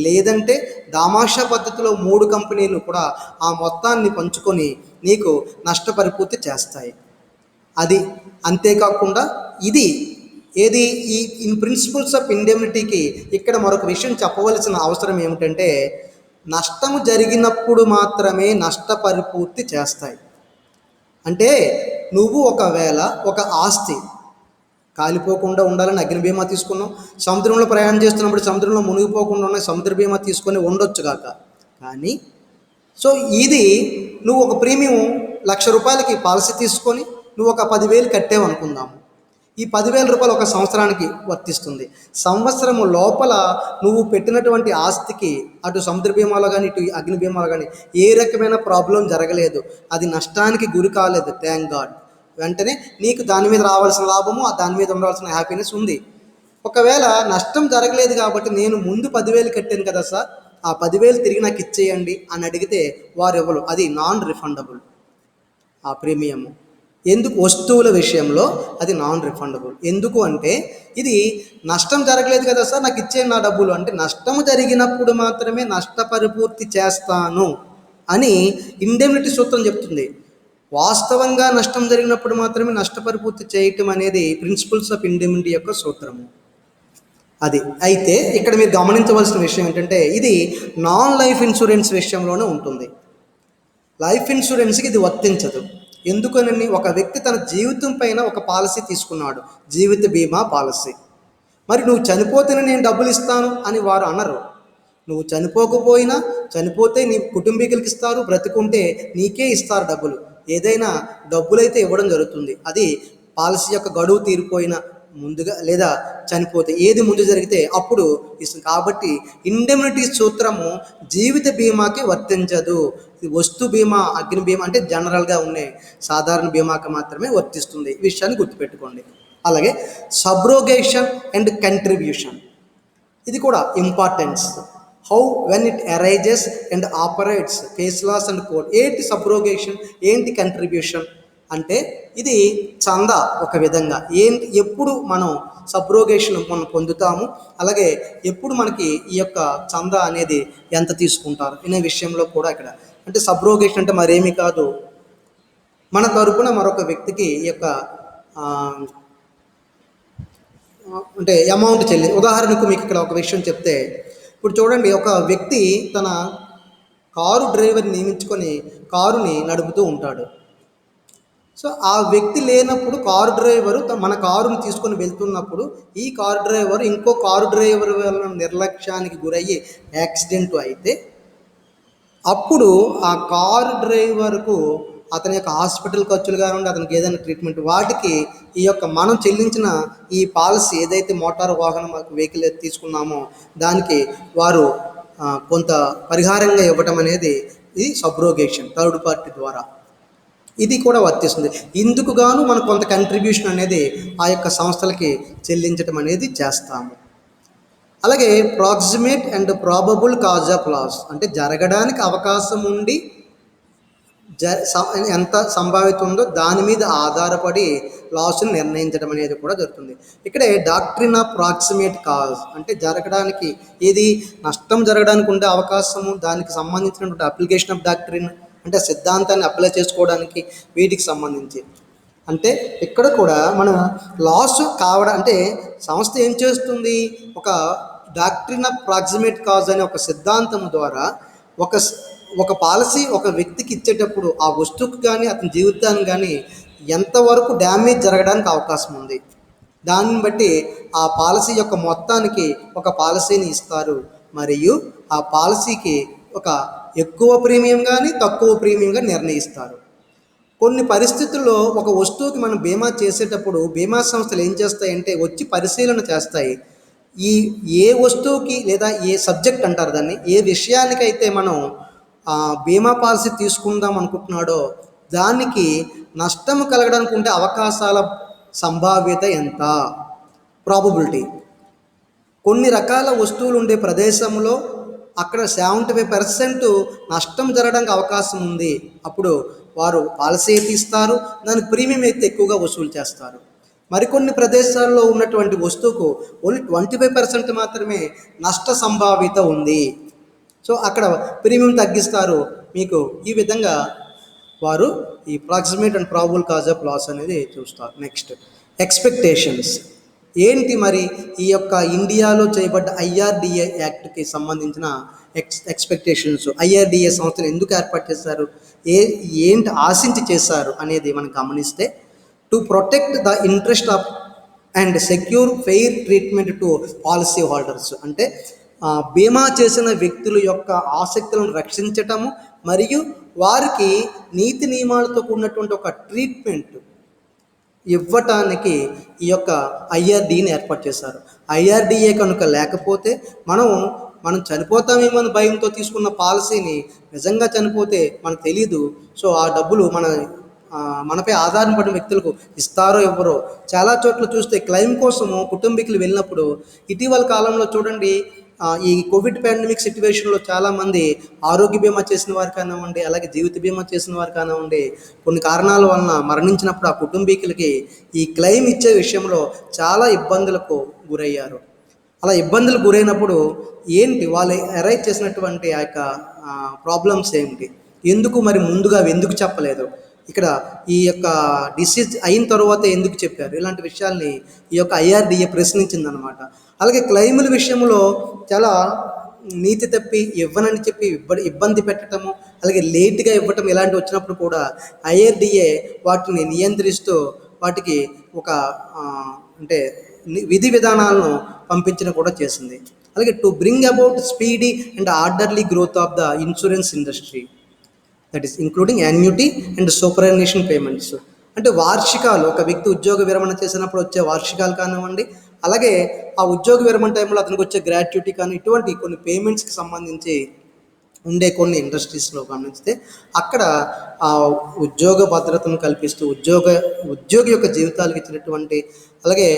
లేదంటే దామాషా పద్ధతిలో 3 కంపెనీలు కూడా ఆ మొత్తాన్ని పంచుకొని నీకు నష్టపరిపూర్తి చేస్తాయి. అది అంతేకాకుండా ఇది ఏది ఈ ఇన్ ప్రిన్సిపల్స్ ఆఫ్ ఇండెమ్నిటీకి ఇక్కడ మరొక విషయం చెప్పవలసిన అవసరం ఏమిటంటే నష్టము జరిగినప్పుడు మాత్రమే నష్టపరిపూర్తి చేస్తాయి. అంటే నువ్వు ఒకవేళ ఒక ఆస్తి కాలిపోకుండా ఉండాలని అగ్ని బీమా తీసుకున్నాం, సముద్రంలో ప్రయాణం చేస్తున్నప్పుడు సముద్రంలో మునిగిపోకుండా ఉన్న సముద్ర బీమా తీసుకొని ఉండొచ్చు కాక, కానీ సో ఇది నువ్వు ఒక ప్రీమియం ₹1,00,000 పాలసీ తీసుకొని నువ్వు ఒక 10,000 కట్టావు అనుకుందాము. ఈ 10,000 రూపాయలు ఒక సంవత్సరానికి వర్తిస్తుంది. సంవత్సరము లోపల నువ్వు పెట్టినటువంటి ఆస్తికి అటు సముద్ర బీమాలో కానీ ఇటు అగ్ని బీమాలో కానీ ఏ రకమైన ప్రాబ్లం జరగలేదు, అది నష్టానికి గురి కాలేదు, థ్యాంక్ గాడ్. వెంటనే నీకు దాని మీద రావాల్సిన లాభము, దాని మీద ఉండాల్సిన హ్యాపీనెస్ ఉంది. ఒకవేళ నష్టం జరగలేదు కాబట్టి నేను ముందు 10,000 కట్టాను కదా సార్, ఆ 10,000 తిరిగి నాకు ఇచ్చేయండి అని అడిగితే వారు ఇవ్వరు. అది నాన్ రిఫండబుల్ ఆ ప్రీమియము. ఎందుకు? వస్తువుల విషయంలో అది నాన్ రిఫండబుల్. ఎందుకు అంటే ఇది నష్టం జరగలేదు కదా సార్, నాకు ఇచ్చేయండి నా డబ్బులు అంటే నష్టం జరిగినప్పుడు మాత్రమే నష్టపరిపూర్తి చేస్తాను అని ఇండెమ్నిటీ సూత్రం చెప్తుంది. వాస్తవంగా నష్టం జరిగినప్పుడు మాత్రమే నష్టపరిపూర్తి చేయటం అనేది ప్రిన్సిపల్స్ ఆఫ్ ఇండెమ్నిటీ యొక్క సూత్రము. అది అయితే ఇక్కడ మీరు గమనించవలసిన విషయం ఏంటంటే ఇది నాన్ లైఫ్ ఇన్సూరెన్స్ విషయంలోనే ఉంటుంది. లైఫ్ ఇన్సూరెన్స్కి ఇది వర్తించదు. ఎందుకని? ఒక వ్యక్తి తన జీవితం పైన ఒక పాలసీ తీసుకున్నాడు, జీవిత బీమా పాలసీ. మరి నువ్వు చనిపోతేనే నేను డబ్బులు ఇస్తాను అని వారు అనరు. నువ్వు చనిపోకపోయినా, చనిపోతే నీ కుటుంబీకులకి ఇస్తారు, బ్రతుకుంటే నీకే ఇస్తారు డబ్బులు. ఏదైనా డబ్బులైతే ఇవ్వడం జరుగుతుంది. అది పాలసీ యొక్క గడువు తీరిపోయిన ముందుగా లేదా చనిపోతే ఏది ముందు జరిగితే అప్పుడు ఇస్తుంది. కాబట్టి ఇండెమ్నిటీ సూత్రము జీవిత బీమాకి వర్తించదు. ఇది వస్తు బీమా, అగ్ని బీమా అంటే జనరల్గా ఉన్నాయి సాధారణ బీమాకి మాత్రమే వర్తిస్తుంది. ఈ విషయాన్ని గుర్తుపెట్టుకోండి. అలాగే సబ్రోగేషన్ అండ్ కంట్రిబ్యూషన్, ఇది కూడా importance. How when it arises and operates, case laws and court. ఏంటి సబ్రోగేషన్, ఏంటి కంట్రిబ్యూషన్ అంటే ఇది చందా ఒక విధంగా. ఏంటి, ఎప్పుడు మనం సబ్రోగేషన్ మనం పొందుతాము, అలాగే ఎప్పుడు మనకి ఈ యొక్క చందా అనేది ఎంత తీసుకుంటారు అనే విషయంలో కూడా ఇక్కడ అంటే సబ్రోగేషన్ అంటే మరేమీ కాదు, మన తరపున మరొక వ్యక్తికి ఈ యొక్క అంటే అమౌంట్ చెల్లి. ఉదాహరణకు మీకు ఇక్కడ ఒక విషయం చెప్తే, ఇప్పుడు చూడండి, ఒక వ్యక్తి తన కారు డ్రైవర్ని నియమించుకొని కారుని నడుపుతూ ఉంటాడు. సో ఆ వ్యక్తి లేనప్పుడు కారు డ్రైవరు మన కారుని తీసుకొని వెళ్తున్నప్పుడు ఈ కారు డ్రైవర్ ఇంకో కారు డ్రైవర్ వల్ల నిర్లక్ష్యానికి గురయ్యి యాక్సిడెంట్ అయితే అప్పుడు ఆ కారు డ్రైవర్కు అతని యొక్క హాస్పిటల్ ఖర్చులు కానివ్వండి, అతనికి ఏదైనా ట్రీట్మెంట్, వాటికి ఈ యొక్క మనం చెల్లించిన ఈ పాలసీ ఏదైతే మోటారు వాహనం వెహికల్ తీసుకున్నామో దానికి వారు కొంత పరిహారంగా ఇవ్వటం అనేది ఇది సబ్రోగేషన్, థర్డ్ పార్టీ ద్వారా. ఇది కూడా వర్తిస్తుంది. ఇందుకు గాను మనం కొంత కంట్రిబ్యూషన్ అనేది ఆ యొక్క సంస్థలకి చెల్లించడం అనేది చేస్తాము. అలాగే proximate and probable cause of loss, అంటే జరగడానికి అవకాశం ఉండి ఎంత సంభావితం ఉందో దాని మీద ఆధారపడి లాస్ని నిర్ణయించడం అనేది కూడా జరుగుతుంది. ఇక్కడే డాక్ట్రిన్ ఆఫ్ ప్రాక్సిమేట్ కాజ్ అంటే జరగడానికి ఏది నష్టం జరగడానికి ఉండే అవకాశము, దానికి సంబంధించినటువంటి అప్లికేషన్ ఆఫ్ డాక్ట్రిన్ అంటే సిద్ధాంతాన్ని అప్లై చేసుకోవడానికి వీటికి సంబంధించి. అంటే ఇక్కడ కూడా మనం లాస్ కావడం అంటే సంస్థ ఏం చేస్తుంది, ఒక డాక్ట్రిన్ ఆఫ్ ప్రాక్సిమేట్ కాజ్ అనే ఒక సిద్ధాంతం ద్వారా ఒక పాలసీ ఒక వ్యక్తికి ఇచ్చేటప్పుడు ఆ వస్తువుకి కానీ అతని జీవితానికి కానీ ఎంతవరకు డ్యామేజ్ జరగడానికి అవకాశం ఉంది, దాన్ని బట్టి ఆ పాలసీ యొక్క మొత్తానికి ఒక పాలసీని ఇస్తారు. మరియు ఆ పాలసీకి ఒక ఎక్కువ ప్రీమియం కానీ తక్కువ ప్రీమియం కానీ నిర్ణయిస్తారు. కొన్ని పరిస్థితుల్లో ఒక వస్తువుకి మనం బీమా చేసేటప్పుడు బీమా సంస్థలు ఏం చేస్తాయంటే వచ్చి పరిశీలన చేస్తాయి. ఏ వస్తువుకి లేదా ఏ సబ్జెక్ట్ అంటారు దాన్ని, ఏ విషయానికైతే మనం బీమా పాలసీ తీసుకుందాం అనుకుంటున్నాడో దానికి నష్టం కలగడానికి ఉండే అవకాశాల సంభావ్యత ఎంత, ప్రాబబిలిటీ. కొన్ని రకాల వస్తువులు ఉండే ప్రదేశంలో అక్కడ 75% నష్టం జరగడానికి అవకాశం ఉంది. అప్పుడు వారు పాలసీ అయితే ఇస్తారు, దానికి ప్రీమియం అయితే ఎక్కువగా వసూలు చేస్తారు. మరికొన్ని ప్రదేశాల్లో ఉన్నటువంటి వస్తువుకు ఓన్లీ 25% మాత్రమే నష్ట సంభావ్యత ఉంది. సో అక్కడ ప్రీమియం తగ్గిస్తారు మీకు. ఈ విధంగా వారు ఈ proximate and probable cause of loss అనేది చూస్తారు. Next expectations. ఏంటి మరి ఈ యొక్క ఇండియాలో చేయబడ్డ ఐఆర్డిఏ యాక్ట్కి సంబంధించిన ఎక్స్పెక్టేషన్స్? ఐఆర్డిఏ సంస్థను ఎందుకు ఏర్పాటు చేశారు, ఏంటి ఆశించి చేశారు అనేది మనం గమనిస్తే, to protect the interest of and secure fair treatment to policy holders. అంటే బీమా చేసిన వ్యక్తుల యొక్క ఆసక్తులను రక్షించటము మరియు వారికి నీతి నియమాలతో కూడినటువంటి ఒక ట్రీట్మెంట్ ఇవ్వటానికి ఈ యొక్క ఐఆర్డీని ఏర్పాటు చేశారు. ఐఆర్డీఏ కనుక లేకపోతే మనం చనిపోతామేమో అని భయంతో తీసుకున్న పాలసీని నిజంగా చనిపోతే మనకు తెలీదు. సో ఆ డబ్బులు మనపై ఆధారపడిన వ్యక్తులకు ఇస్తారో ఇవ్వరో. చాలా చోట్ల చూస్తే క్లెయిమ్ కోసము కుటుంబీకులు వెళ్ళినప్పుడు ఇటీవల కాలంలో చూడండి, ఈ కోవిడ్ పాండమిక్ సిచ్యువేషన్లో చాలామంది ఆరోగ్య బీమా చేసిన వారు కానివ్వండి, అలాగే జీవిత బీమా చేసిన వారు కానివ్వండి, కొన్ని కారణాల వలన మరణించినప్పుడు ఆ కుటుంబీకులకి ఈ క్లెయిమ్ ఇచ్చే విషయంలో చాలా ఇబ్బందులకు గురయ్యారు. అలా ఇబ్బందులు గురైనప్పుడు ఏంటి వాళ్ళు అరైజ్ చేసినటువంటి ఆ యొక్క ప్రాబ్లమ్స్ ఏంటి, ఎందుకు మరి ముందుగా ఎందుకు చెప్పలేదు, ఇక్కడ ఈ యొక్క డిసీజ్ అయిన తర్వాత ఎందుకు చెప్పారు, ఇలాంటి విషయాల్ని ఈ యొక్క ఐఆర్డిఏ ప్రశ్నించిందనమాట. అలాగే క్లెయిముల విషయంలో చాలా నీతి తప్పి ఇవ్వనని చెప్పి ఇబ్బంది పెట్టడము, అలాగే లేట్గా ఇవ్వటం ఇలాంటివి వచ్చినప్పుడు కూడా ఐఆర్డిఏ వాటిని నియంత్రిస్తూ వాటికి ఒక అంటే విధి విధానాలను పంపించడం కూడా చేసింది. అలాగే to bring about speedy and orderly growth of the insurance industry, that is including annuity and superannuation payments. అంటే వార్షికాలు, ఒక వ్యక్తి ఉద్యోగ విరమణ చేసినప్పుడు వచ్చే వార్షికాలు కానివ్వండి, అలాగే ఆ ఉద్యోగ విరమణ టైంలో అతనికి వచ్చే గ్రాట్యుటీ కానీ, ఇటువంటి కొన్ని పేమెంట్స్కి సంబంధించి ఉండే కొన్ని ఇండస్ట్రీస్లో గమనిస్తే అక్కడ ఆ ఉద్యోగ భద్రతను కల్పిస్తూ ఉద్యోగి యొక్క జీవితాలకు ఇచ్చినటువంటి, అలాగే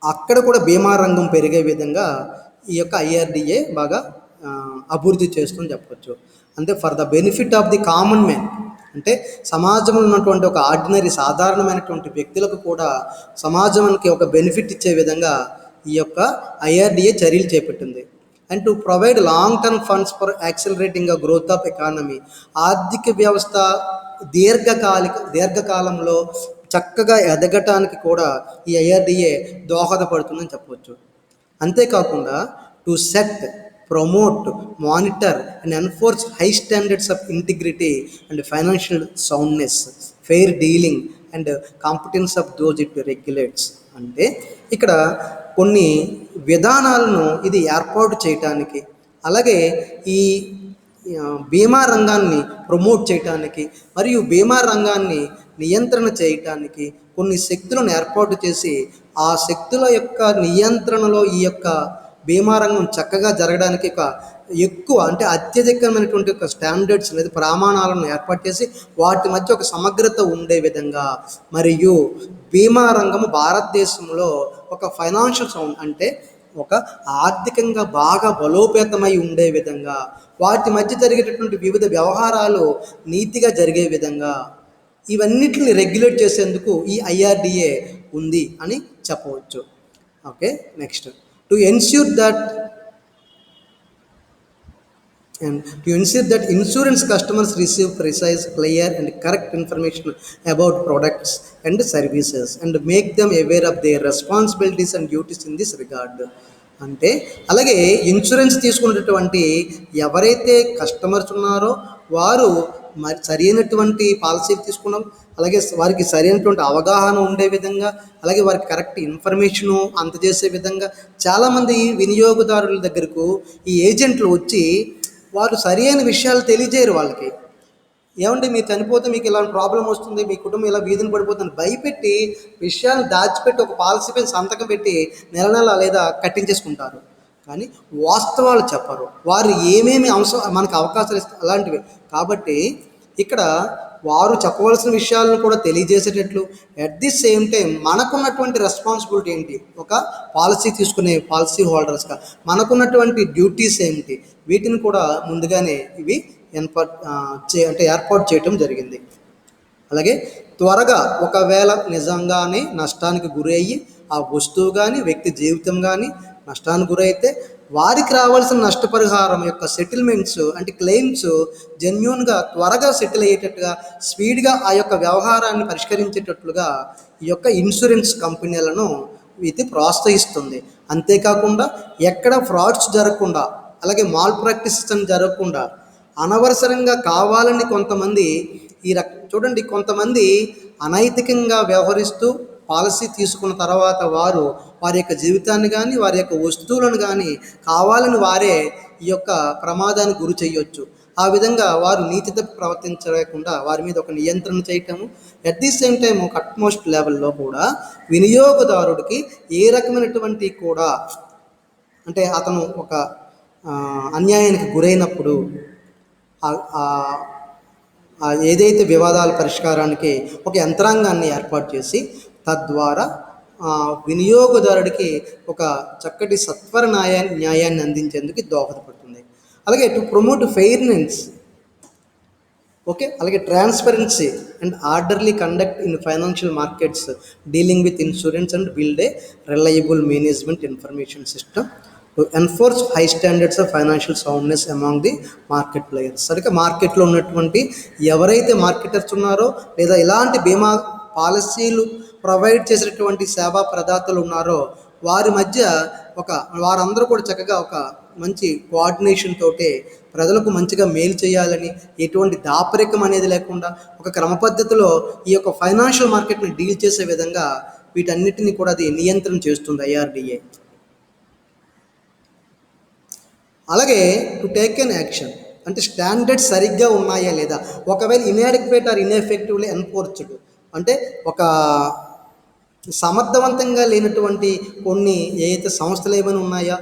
అక్కడ కూడా బీమా రంగం పెరిగే విధంగా ఈ యొక్క ఐఆర్డిఏ బాగా అభివృద్ధి చేస్తుందని చెప్పవచ్చు. అంటే for the benefit of the common man, అంటే సమాజంలో ఉన్నటువంటి ఒక ఆర్డినరీ సాధారణమైనటువంటి వ్యక్తులకు కూడా సమాజానికి ఒక బెనిఫిట్ ఇచ్చే విధంగా ఈ యొక్క ఐఆర్డిఏ చర్యలు చేపట్టింది. And to provide long term funds for accelerating the growth of economy, ఆర్థిక వ్యవస్థ దీర్ఘకాలంలో చక్కగా ఎదగటానికి కూడా ఈ ఐఆర్డిఏ దోహదపడుతుందని చెప్పవచ్చు. అంతేకాకుండా to set, promote, monitor and enforce high standards of integrity and financial soundness, fair dealing and competence of those it regulates. అంటే ఇక్కడ కొన్ని విధానాలను ఇది ఏర్పాటు చేయటానికి, అలాగే ఈ బీమా రంగాన్ని ప్రమోట్ చేయటానికి మరియు బీమా రంగాన్ని నియంత్రణ చేయటానికి కొన్ని శక్తులను ఏర్పాటు చేసి ఆ శక్తుల యొక్క నియంత్రణలో ఈ యొక్క బీమా రంగం చక్కగా జరగడానికి ఒక ఎక్కువ అంటే అత్యధికమైనటువంటి ఒక స్టాండర్డ్స్ లేదా ప్రమాణాలను ఏర్పాటు చేసి వాటి మధ్య ఒక సమగ్రత ఉండే విధంగా, మరియు బీమా రంగము భారతదేశంలో ఒక ఫైనాన్షియల్ సౌండ్ అంటే ఒక ఆర్థికంగా బాగా బలోపేతమై ఉండే విధంగా, వాటి మధ్య జరిగేటటువంటి వివిధ వ్యవహారాలు నీతిగా జరిగే విధంగా ఇవన్నిటిని రెగ్యులేట్ చేసేందుకు ఈ ఐఆర్డిఏ ఉంది అని చెప్పవచ్చు. Okay, next to ensure that insurance customers receive precise, clear and correct information about products and services and make them aware of their responsibilities and duties in this regard. అంటే అలాగే insurance తీసుకున్నటువంటి ఎవరైతే customers ఉన్నారో వారు మరి సరైనటువంటి పాలసీలు తీసుకున్నాం, అలాగే వారికి సరైనటువంటి అవగాహన ఉండే విధంగా, అలాగే వారికి కరెక్ట్ ఇన్ఫర్మేషను అందజేసే విధంగా. చాలామంది వినియోగదారుల దగ్గరకు ఈ ఏజెంట్లు వచ్చి వారు సరైన విషయాలు తెలియజేయరు వాళ్ళకి. ఏమంటే మీరు చనిపోతే మీకు ఇలాంటి ప్రాబ్లం వస్తుంది, మీ కుటుంబం ఇలా వీధిని పడిపోతుంది భయపెట్టి విషయాన్ని దాచిపెట్టి ఒక పాలసీపై సంతకం పెట్టి నెల లేదా కట్టించేసుకుంటారు. కానీ వాస్తవాలు చెప్పరు. వారు ఏమేమి మనకు అవకాశాలు ఇస్తారు అలాంటివి. కాబట్టి ఇక్కడ వారు చెప్పవలసిన విషయాలను కూడా తెలియజేసేటట్లు, అట్ ది సేమ్ టైం మనకున్నటువంటి రెస్పాన్సిబిలిటీ ఏంటి, ఒక పాలసీ తీసుకునే పాలసీ హోల్డర్స్గా మనకున్నటువంటి డ్యూటీస్ ఏమిటి, వీటిని కూడా ముందుగానే ఇవి ఏర్పాటు చేయటం జరిగింది. అలాగే త్వరగా ఒకవేళ నిజంగానే నష్టానికి గురయ్యి ఆ వస్తువు కానీ వ్యక్తి జీవితం కానీ నష్టానికి గురైతే వారికి రావాల్సిన నష్టపరిహారం యొక్క సెటిల్మెంట్స్ అంటే క్లెయిమ్స్ జెన్యూన్గా త్వరగా సెటిల్ అయ్యేటట్టుగా, స్పీడ్గా ఆ యొక్క వ్యవహారాన్ని పరిష్కరించేటట్లుగా ఈ యొక్క ఇన్సూరెన్స్ కంపెనీలను ఇది ప్రోత్సహిస్తుంది. అంతేకాకుండా ఎక్కడ ఫ్రాడ్స్ జరగకుండా, అలాగే మాల్ ప్రాక్టీసెస్ అని జరగకుండా, అనవసరంగా కావాలని కొంతమంది చూడండి, కొంతమంది అనైతికంగా వ్యవహరిస్తూ పాలసీ తీసుకున్న తర్వాత వారి యొక్క జీవితాన్ని కానీ వారి యొక్క వస్తువులను కానీ కావాలని వారే ఈ యొక్క ప్రమాదానికి గురి చేయొచ్చు. ఆ విధంగా వారు నీతి తప్పి ప్రవర్తించలేకుండా వారి మీద ఒక నియంత్రణ చేయటము, అట్ ది సేమ్ టైం ఒక అట్మోస్ట్ లెవెల్లో కూడా వినియోగదారుడికి ఏ రకమైనటువంటి కూడా అంటే అతను ఒక అన్యాయానికి గురైనప్పుడు ఏదైతే వివాదాల పరిష్కారానికి ఒక యంత్రాంగాన్ని ఏర్పాటు చేసి తద్వారా వినియోగదారుడికి ఒక చక్కటి సత్వర న్యాయాన్ని అందించేందుకు దోహదపడుతుంది. అలాగే టు ప్రమోట్ ఫెయిర్నెస్, ఓకే, అలాగే transparency and orderly conduct in financial markets dealing with insurance and build a reliable management information system to enforce high standards of financial soundness among the market players. సరిగ్గా మార్కెట్లో ఉన్నటువంటి ఎవరైతే marketers ఉన్నారో లేదా ఇలాంటి బీమా పాలసీలు ప్రొవైడ్ చేసేటటువంటి సేవా ప్రదాతలు ఉన్నారో వారి మధ్య వారందరూ కూడా చక్కగా ఒక మంచి కోఆర్డినేషన్ తోటే ప్రజలకు మంచిగా మేలు చేయాలని, ఎటువంటి దాపరికం అనేది లేకుండా ఒక క్రమ పద్ధతిలో ఈ యొక్క ఫైనాన్షియల్ మార్కెట్ని డీల్ చేసే విధంగా వీటన్నిటిని కూడా అది నియంత్రణ చేస్తుంది IRDA. అలాగే టు టేక్ ఎన్ యాక్షన్ అంటే స్టాండర్డ్స్ సరిగ్గా ఉన్నాయా లేదా, ఒకవేళ ఇన్యాడిక్వేట్ ఆర్ ఇన్ఎఫెక్టివ్లీ ఎన్ఫోర్స్డ్ అంటే ఒక సమర్థవంతంగా లేనటువంటి కొన్ని ఏదైతే సంస్థలు ఏమైనా ఉన్నాయా,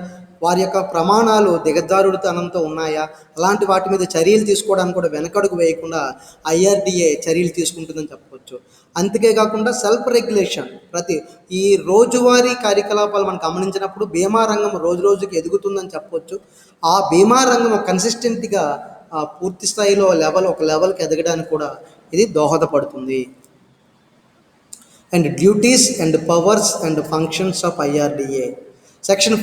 వారి యొక్క ప్రమాణాలు దిగజారుడుతనంతో ఉన్నాయా, అలాంటి వాటి మీద చర్యలు తీసుకోవడానికి కూడా వెనకడుగు వేయకుండా IRDA చర్యలు తీసుకుంటుందని చెప్పవచ్చు. అంతేకాకుండా సెల్ఫ్ రెగ్యులేషన్, ఈ రోజువారీ కార్యకలాపాలు మనం గమనించినప్పుడు బీమా రంగం రోజు రోజుకి ఎదుగుతుందని చెప్పవచ్చు. ఆ బీమా రంగం కన్సిస్టెంట్గా పూర్తి స్థాయిలో ఒక లెవెల్కి ఎదగడానికి కూడా ఇది దోహదపడుతుంది. And duties and powers and functions of IRDA. Section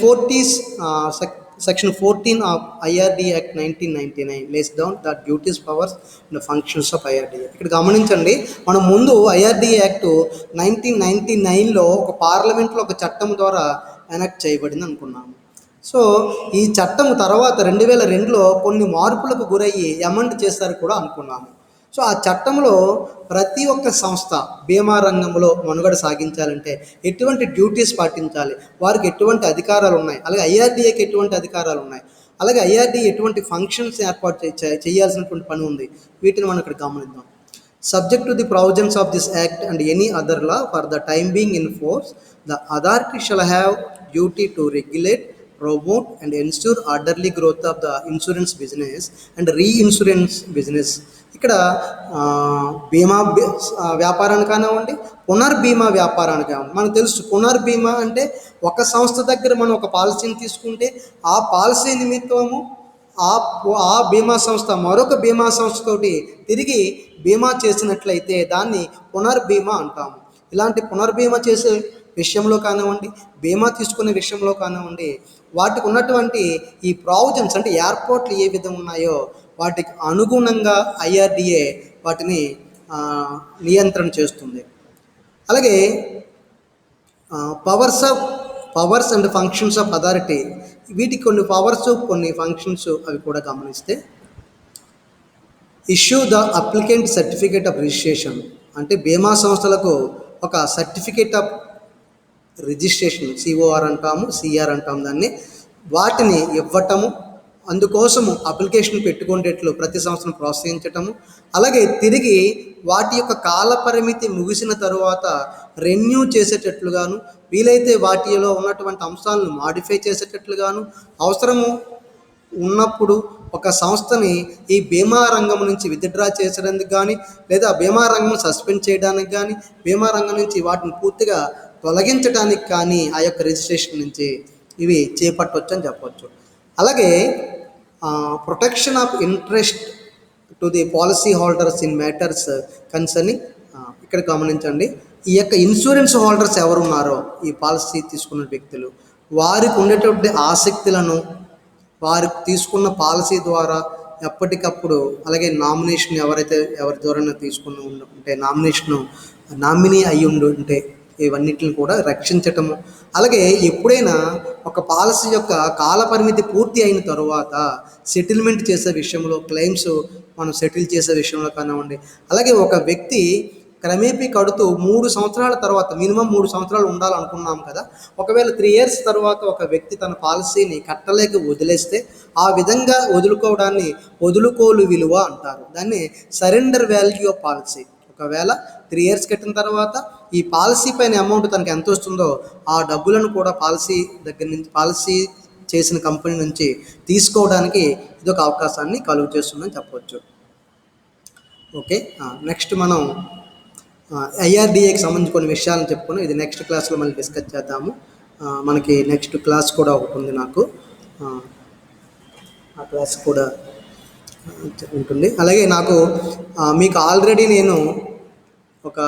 14 of IRDA Act 1999 lays down the duties, powers and functions of IRDA. ఇక్కడ గమనించండి, మనం ముందు IRDA యాక్ట్ 1999లో ఒక పార్లమెంట్లో ఒక చట్టం ద్వారా ఎనాక్ట్ చేయబడింది అనుకున్నాము. సో ఈ చట్టం తర్వాత 2002లో కొన్ని మార్పులకు గురయ్యి అమెండ్ చేస్తారు కూడా అనుకున్నాము. సో ఆ చట్టంలో ప్రతి ఒక్క సంస్థ బీమా రంగంలో మనుగడ సాగించాలంటే ఎటువంటి డ్యూటీస్ పాటించాలి, వారికి ఎటువంటి అధికారాలు ఉన్నాయి, అలాగే IRDAకి ఎటువంటి అధికారాలు ఉన్నాయి, అలాగే IRDA ఎటువంటి ఫంక్షన్స్ ఏర్పాటు చేయాల్సినటువంటి పని ఉంది, వీటిని మనం ఇక్కడ గమనిద్దాం. Subject to the provisions of this act and any other law for the time being in force, the authority shall have duty to regulate, promote and ensure orderly growth of the insurance business and reinsurance business. ఇక్కడ బీమా వ్యాపారానికి కానివ్వండి, పునర్బీమా వ్యాపారానికి కానివ్వండి. మనకు తెలుసు పునర్బీమా అంటే ఒక సంస్థ దగ్గర మనం ఒక పాలసీని తీసుకుంటే ఆ పాలసీ నిమిత్తము ఆ బీమా సంస్థ మరొక బీమా సంస్థతోటి తిరిగి బీమా చేసినట్లయితే దాన్ని పునర్బీమా అంటాము. ఇలాంటి పునర్బీమా చేసే విషయంలో కానివ్వండి, బీమా తీసుకునే విషయంలో కానివ్వండి, వాటికి ఉన్నటువంటి ఈ ప్రావిజన్స్ అంటే ఏర్పాట్లు ఏ విధంగా ఉన్నాయో వాటికి అనుగుణంగా IRDA వాటిని నియంత్రణ చేస్తుంది. అలాగే powers and functions of authority, వీటికి కొన్ని పవర్స్ కొన్ని ఫంక్షన్స్ అవి కూడా గమనిస్తే, issue the applicant certificate of registration అంటే బీమా సంస్థలకు ఒక సర్టిఫికేట్ ఆఫ్ రిజిస్ట్రేషన్ COR అంటాము, CR అంటాము దాన్ని, వాటిని ఇవ్వటము, అందుకోసము అప్లికేషన్ పెట్టుకునేట్లు ప్రతి సంవత్సరం ప్రోత్సహించటము, అలాగే తిరిగి వాటి యొక్క కాల పరిమితి ముగిసిన తరువాత రెన్యూ చేసేటట్లుగాను, వీలైతే వాటిలో ఉన్నటువంటి అంశాలను మాడిఫై చేసేటట్లుగాను, అవసరము ఉన్నప్పుడు ఒక సంస్థని ఈ బీమా రంగం నుంచి విత్డ్రా చేసేందుకు కానీ, లేదా బీమా రంగం సస్పెండ్ చేయడానికి కానీ, బీమా రంగం నుంచి వాటిని పూర్తిగా తొలగించడానికి కానీ ఆ యొక్క రిజిస్ట్రేషన్ నుంచి ఇవి చేపట్టవచ్చు అని చెప్పవచ్చు. అలాగే protection of interest to the policy holders in matters concerning, ఇక్కడ గమనించండి, ఈ యొక్క ఇన్సూరెన్స్ హోల్డర్స్ ఎవరున్నారో ఈ పాలసీ తీసుకున్న వ్యక్తులు, వారికి ఉండేటువంటి ఆసక్తులను వారు తీసుకున్న పాలసీ ద్వారా ఎప్పటికప్పుడు, అలాగే నామినేషన్ ఎవరి ద్వారా తీసుకుని ఉంటే నామినీ అయి ఉంటే ఇవన్నిటిని కూడా రక్షించటము, అలాగే ఎప్పుడైనా ఒక పాలసీ యొక్క కాల పరిమితి పూర్తి అయిన తరువాత సెటిల్మెంట్ చేసే విషయంలో, క్లెయిమ్స్ మనం సెటిల్ చేసే విషయంలో కానివ్వండి, అలాగే ఒక వ్యక్తి క్రమేపీ కడుతూ 3 సంవత్సరాల తర్వాత, మినిమం 3 సంవత్సరాలు ఉండాలనుకున్నాం కదా, ఒకవేళ 3 years తర్వాత ఒక వ్యక్తి తన పాలసీని కట్టలేక వదిలేస్తే ఆ విధంగా వదులుకోవడాన్ని వదులుకోలు విలువ అంటారు. దాన్ని సరెండర్ వాల్యూ ఆఫ్ పాలసీ. ఒకవేళ 3 years కట్టిన తర్వాత ఈ పాలసీ పైన అమౌంట్ తనకి ఎంత వస్తుందో ఆ డబ్బులను కూడా పాలసీ దగ్గర నుంచి, పాలసీ చేసిన కంపెనీ నుంచి తీసుకోవడానికి ఇదొక అవకాశాన్ని కలుగు చేస్తుందని చెప్పవచ్చు. ఓకే, నెక్స్ట్ మనం ఐఆర్డిఏకి సంబంధించి కొన్ని విషయాలను చెప్పుకుని ఇది నెక్స్ట్ క్లాస్లో మళ్ళీ డిస్కస్ చేద్దాము. మనకి నెక్స్ట్ క్లాస్ కూడా ఒకటి ఉంది నాకు, ఆ క్లాస్ కూడా ఉంటుంది. అలాగే నాకు మీకు ఆల్రెడీ నేను ఒక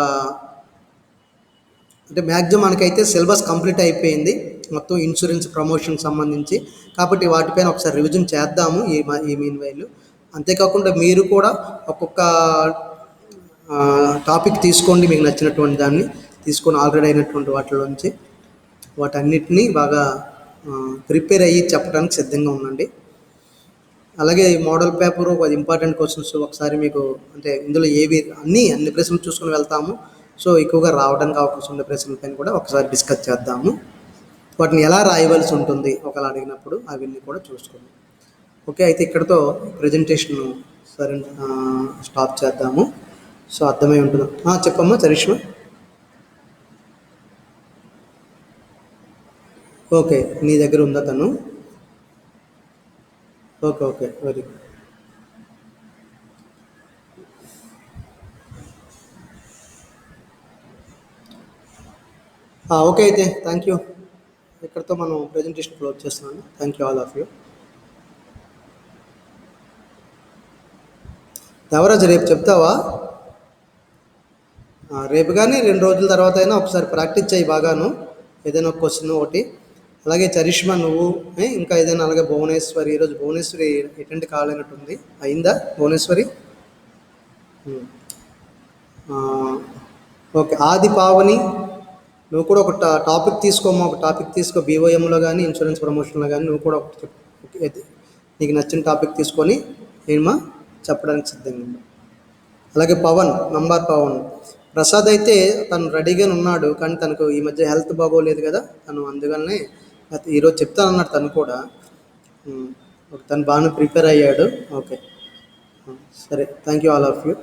అంటే మ్యాక్సిమం మనకైతే సిలబస్ కంప్లీట్ అయిపోయింది మొత్తం ఇన్సూరెన్స్ ప్రమోషన్ సంబంధించి, కాబట్టి వాటిపైన ఒకసారి రివిజన్ చేద్దాము ఈ మీన్ వైల్. అంతేకాకుండా మీరు కూడా ఒక్కొక్క టాపిక్ తీసుకోండి, మీకు నచ్చినటువంటి దాన్ని తీసుకొని ఆల్రెడీ అయినటువంటి వాటిలోంచి వాటన్నిటినీ బాగా ప్రిపేర్ అయ్యి చెప్పడానికి సిద్ధంగా ఉండండి. అలాగే మోడల్ పేపరు, అది ఇంపార్టెంట్ క్వశ్చన్స్ ఒకసారి మీకు అంటే ఇందులో అన్ని ప్రశ్నలు చూసుకొని వెళ్తాము. సో ఎక్కువగా రావడానికి అవకాశం ఉండే ప్రశ్నల పైన కూడా ఒకసారి డిస్కస్ చేద్దాము. వాటిని ఎలా రాయవలసి ఉంటుంది ఒకవేళ అడిగినప్పుడు అవన్నీ కూడా చూసుకుందాం. ఓకే, అయితే ఇక్కడతో ప్రజెంటేషన్ సరే స్టాప్ చేద్దాము. సో అర్థమై ఉంటుంది. చెప్పమ్మా చరిష్మా. ఓకే, నీ దగ్గర ఉందా తను? Okay, very good. ఓకే, అయితే థ్యాంక్ యూ. ఇక్కడతో మనం ప్రజెంటేషన్ క్లోజ్ చేస్తున్నాను. Thank you all of you. Devaraju రేపు చెప్తావా? రేపు కానీ 2 రోజుల తర్వాత అయినా ఒకసారి ప్రాక్టీస్ చేయి బాగాను, ఏదైనా ఒక క్వశ్చన్ ఒకటి. అలాగే చరిష్మా నువ్వు ఇంకా ఏదైనా, అలాగే భువనేశ్వరి, ఈరోజు భువనేశ్వరి అటెండ్ కాలేనట్టుంది, అయిందా భువనేశ్వరి? ఓకే, ఆది పావని నువ్వు కూడా ఒక టాపిక్ తీసుకోమ్మా, ఒక టాపిక్ తీసుకో, బీఓఎంలో కానీ ఇన్సూరెన్స్ ప్రమోషన్లో కానీ నువ్వు కూడా ఒకటి నీకు నచ్చిన టాపిక్ తీసుకొని ఏమా చెప్పడానికి సిద్ధంగా ఉంది. అలాగే పవన్, పవన్ ప్రసాద్ అయితే తను రెడీగానే ఉన్నాడు, కానీ తనకు ఈ మధ్య హెల్త్ బాగోలేదు కదా, తను అందువల్లనే ఈరోజు చెప్తానన్నాడు తను కూడా. తను బాగానే ప్రిపేర్ అయ్యాడు. ఓకే, సరే, thank you all of you.